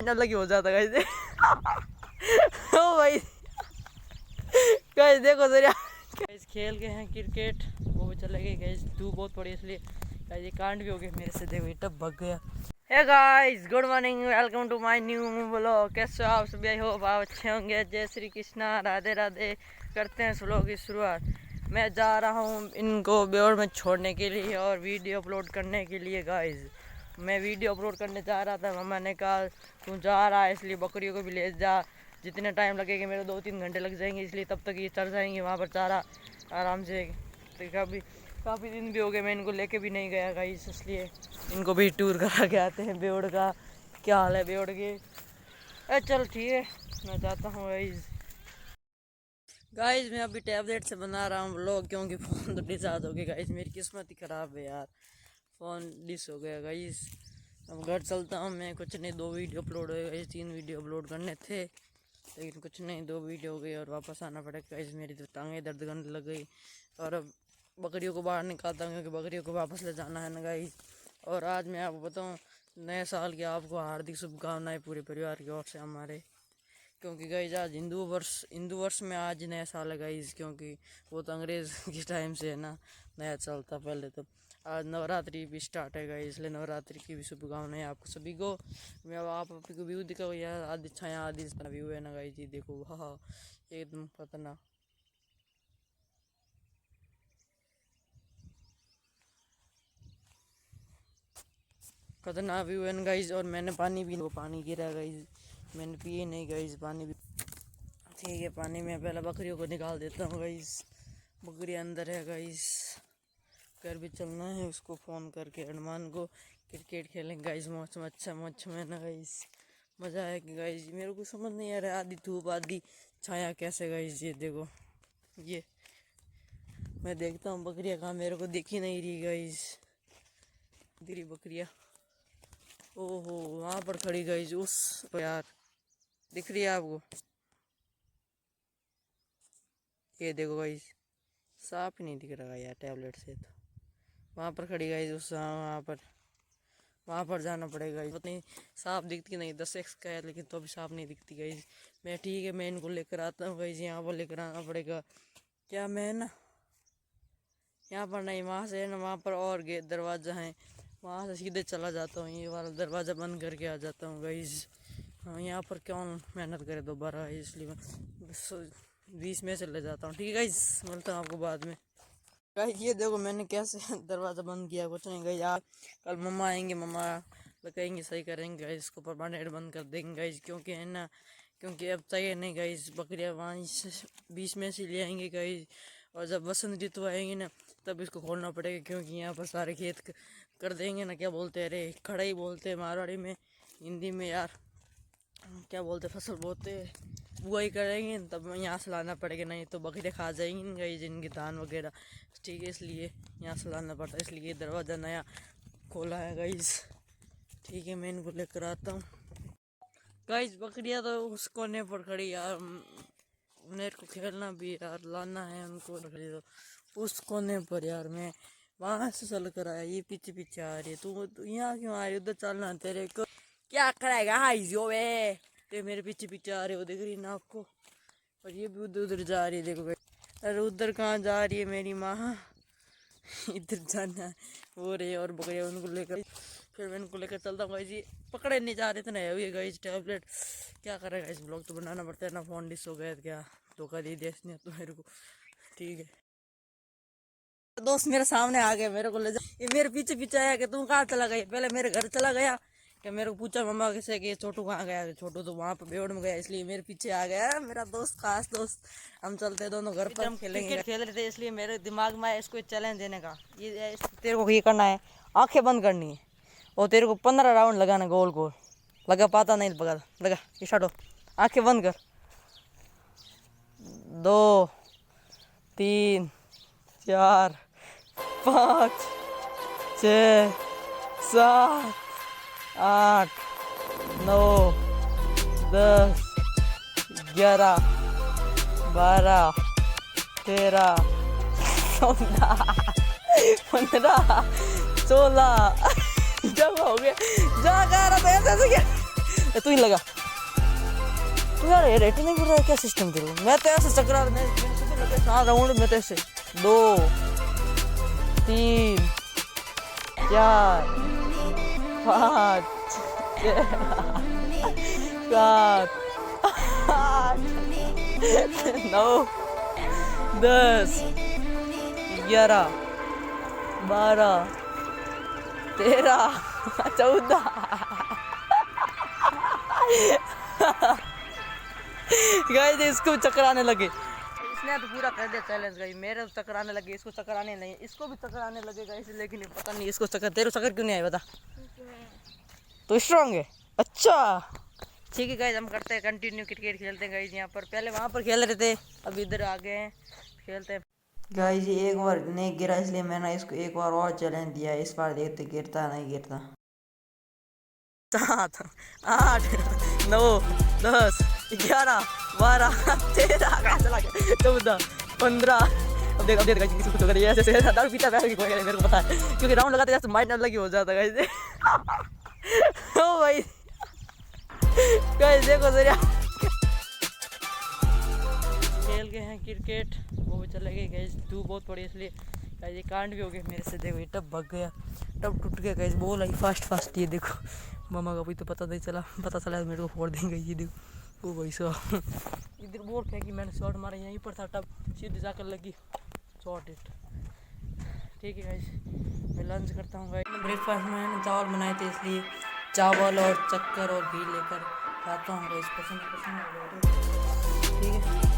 अलग ही हो जाता गाइस। ओ भाई गाइस देखो जरा गाइस खेल गए हैं क्रिकेट, वो भी चले गए गाइस। धूप बहुत पड़ी इसलिए गाइस ये कांड भी हो गया मेरे से, देखो ये टप भग गया। Hey guys good morning, welcome to my new vlog. कैसे हो आप सभी? आई होप आप अच्छे होंगे। जय श्री कृष्णा, राधे राधे। करते हैं व्लॉग की शुरुआत। मैं जा रहा हूँ इनको ब्योर में छोड़ने के लिए और वीडियो अपलोड करने के लिए गाइस। मैं वीडियो अपलोड करने जा रहा था, मम्मा ने कहा तू जा रहा है इसलिए बकरियों को भी ले जा, जितने टाइम लगेगा मेरे 2-3 घंटे लग जाएंगे, इसलिए तब तक ये चढ़ जाएंगे वहाँ पर चारा आराम से। तो काफ़ी दिन भी हो गए मैं इनको लेके भी नहीं गया गाइस, इसलिए इनको भी टूर करा के आते हैं ब्योड़ का। क्या हाल है ब्योड़ के? चल ठीक है मैं जाता हूँ गाइस। मैं अभी टैबलेट से बना रहा हूँ व्लॉग, क्योंकि फ़ोन तो डिस्चार्ज हो गया गाइस। मेरी किस्मत ही ख़राब है यार, फ़ोन डिस हो गया गाइस। अब घर चलता हूँ मैं। कुछ नहीं, 2 वीडियो अपलोड हो गए, 3 वीडियो अपलोड करने थे लेकिन कुछ नहीं, 2 वीडियो हो गई और वापस आना पड़ेगा गाइस। मेरी तो टांगें दर्द करने लग गई और अब बकरियों को बाहर निकालता हूँ क्योंकि बकरियों को वापस ले जाना है ना गाइस। और आज मैं आपको बताऊँ, नए साल की आपको हार्दिक शुभकामनाएं पूरे परिवार की ओर से हमारे, क्योंकि गाइस आज हिंदू वर्ष में आज नया साल है गाइस, क्योंकि वो तो अंग्रेज़ के टाइम से है ना नया साल था पहले। तो आज नवरात्रि भी स्टार्ट है गाइस, इसलिए नवरात्रि की भी शुभकामनाएं आपको सभी को। मैं अब आप को व्यू दिखाओ यार, आदि छाया आदि व्यू है ना गाइस, ये देखो वाह एकदम खतरनाक खतरनाक व्यू है ना गाइस। और मैंने पानी भी, वो पानी गिरा गाइस, मैंने पिए नहीं गाइस पानी भी। ठीक है पानी में पहले बकरियों को निकाल देता हूँ गाइस। बकरी अंदर है गाइस, घर भी चलना है उसको फ़ोन करके अरमान को। क्रिकेट खेलेंगे गाइस मौसम अच्छा मौच में ना गाइस, मज़ा आएगा गाइस। मेरे को समझ नहीं आ रहा आधी धूप आधी छाया कैसे गाइस। ये देखो ये मैं देखता हूँ बकरियाँ कहाँ, मेरे को दिख ही नहीं रही गाइस। दिख बकरियाँ, ओहो वहाँ पर खड़ी गाइस उस यार, दिख रही है आपको? ये देखो गाइस साफ ही नहीं दिख रहा यार टैबलेट से। तो वहाँ पर खड़ी गाइस उस, वहाँ पर जाना पड़ेगा। पता नहीं साफ दिखती नहीं, 10x का है लेकिन तो अभी साफ नहीं दिखती गाइस। मैं ठीक है मैं इनको लेकर आता हूँ गाइस, यहाँ पर लेकर आना पड़ेगा। क्या मैं ना यहाँ पर नहीं, वहाँ से है ना, वहाँ पर और गेट दरवाज़ा है, वहाँ से सीधे चला जाता हूँ, ये वाला दरवाज़ा बंद करके आ जाता हूँ गाइस। हाँ यहाँ पर क्यों मेहनत करे दोबारा, इसलिए मैं 20 में से ले जाता हूँ। ठीक है गाइस, मिलता हूँ आपको बाद में। गाइस ये देखो मैंने कैसे दरवाज़ा बंद किया, कुछ नहीं गाइस। यार कल मम्मा आएंगे, मम्मा लगाएंगे सही करेंगे गाइस, इसको परमानेंट बंद कर देंगे गाइस, क्योंकि है ना, क्योंकि अब चाहिए नहीं गाइस। बकरियाँ वहाँ 20 में से ले आएंगे गाइस, और जब वसंत ऋतु आएंगे ना तब इसको खोलना पड़ेगा, क्योंकि यहाँ पर सारे खेत कर देंगे ना, क्या बोलते हैं, अरे खड़ा ही बोलते हैं मारवाड़ी में, हिंदी में यार क्या बोलते, फसल बोते बुआई करेंगे तब यहाँ से लाना पड़ेगा, नहीं तो बकरियाँ खा जाएंगी गाइस जिनके धान वगैरह। ठीक है इसलिए यहाँ से लाना पड़ता है, इसलिए दरवाज़ा नया खोला है गाइस। ठीक है मैं इनको लेकर आता हूँ गाइस। बकरियाँ तो उस कोने पर खड़ी यार, मेरे को खेलना भी यार, लाना है उनको बकरी तो उस कोने पर यार। मैं वहाँ से चल कर आया, ये पीछे पीछे आ रही है, तू यहाँ क्यों आ रही, उधर चलना, तेरे को क्या कराएगा हाइस जो वे, ते मेरे पीछे पीछे आ रहे हो, देख रही ना आपको। और ये भी उधर उधर जा रही है, देखो भाई। अरे उधर कहाँ जा रही है मेरी माँ, इधर जाना हो रही है। और बकरिया उनको लेकर फिर मैं इनको लेकर चलता हूँ गाइस। ये पकड़े नहीं जा रहे थे ना ये गाइस टैबलेट, क्या करेगा इस ब्लॉग तो बनाना पड़ता है ना, फ़ोन डिस हो गया क्या, धोखा दे दिया इसने तो मेरे को। ठीक है दोस्त मेरे सामने आ गया, मेरे को ले जा, ये मेरे पीछे पीछे आया कि तुम कहाँ चला गया, पहले मेरे घर चला गया कि मेरे को पूछा मम्मा कैसे कि छोटू कहाँ गया, छोटू तो वहाँ पर बेड़ में गया, इसलिए मेरे पीछे आ गया मेरा दोस्त, खास दोस्त। हम चलते हैं दोनों घर पर, हम खेलेंगे, खेल रहे थे, इसलिए मेरे दिमाग में इसको चैलेंज देने का, ये तेरे को ये करना है, आंखें बंद करनी है और तेरे को 15 राउंड लगाना, गोल गोल लगा पाता नहीं पकड़ लगा, ये शटो आंखें बंद कर, 2 3 4 5 6 7 8 9 10 11 12 13 14 15 16 जब हो गया जा कर ऐसे क्या तू ही लगा तू यार, ये रेट नहीं कर रहा है क्या सिस्टम तेरे को? मैं तो ऐसे चक्रा मैं सीधे लगे 4 राउंड में तो ऐसे 2 3 4 5 6 7 8 9 10 11 12 13 14 गाइस इसको चक्कर आने लगे। इसने तो पूरा कर दिया चैलेंज गाइस। मेरे तो चक्कर आने लगे, इसको चक्कर आने नहीं, इसको भी चक्कर आने लगे गाइस। लेकिन पता नहीं इसको चक्कर, तेरे चक्कर क्यों नहीं आए बता? तो स्ट्रांग है। अच्छा ठीक है गाइस, हम करते हैं कंटिन्यू, क्रिकेट खेलते हैं गाइस। यहाँ पर पहले वहाँ पर खेल रहे थे, अब इधर आ गए हैं, खेलते हैं गाइस। ये एक बार नहीं गिरा इसलिए मैंने इसको एक बार और चैलेंज दिया। इस बार देखते गिरता नहीं गिरता। 7 8 9 10 11 12 13 चला गया 14 15। अब देख गाइस किसी को तो करे ऐसे ऐसे दारू पीता है मेरे को पता है, क्योंकि राउंड लगाते जैसे माइंड अलग ही हो जाता है गाइस। ओ भाई गाइस देखो जरा, खेल गए हैं क्रिकेट, वो भी चले गए गाइस। धूप बहुत पड़ी इसलिए गाइस ये कांड भी हो गया मेरे से। देखो ये टब भग गया, टब टूट गया गाइस। बॉल आई फास्ट। ये देखो मामा का भी तो पता नहीं चला, पता चला मेरे को फोड़ देंगे। ये देखो ओ भाई साहब, इधर बॉल फेंकी मैंने, शॉट मारा, यहीं पर था टब, सीधे जाकर लगी, शॉट हिट। ठीक है गाइस, मैं लंच करता हूँ गाइस। ब्रेकफास्ट में मैंने चावल बनाए थे, इसलिए चावल और चक्कर और घी लेकर खाता हूँ गाइस। पसंद ठीक है।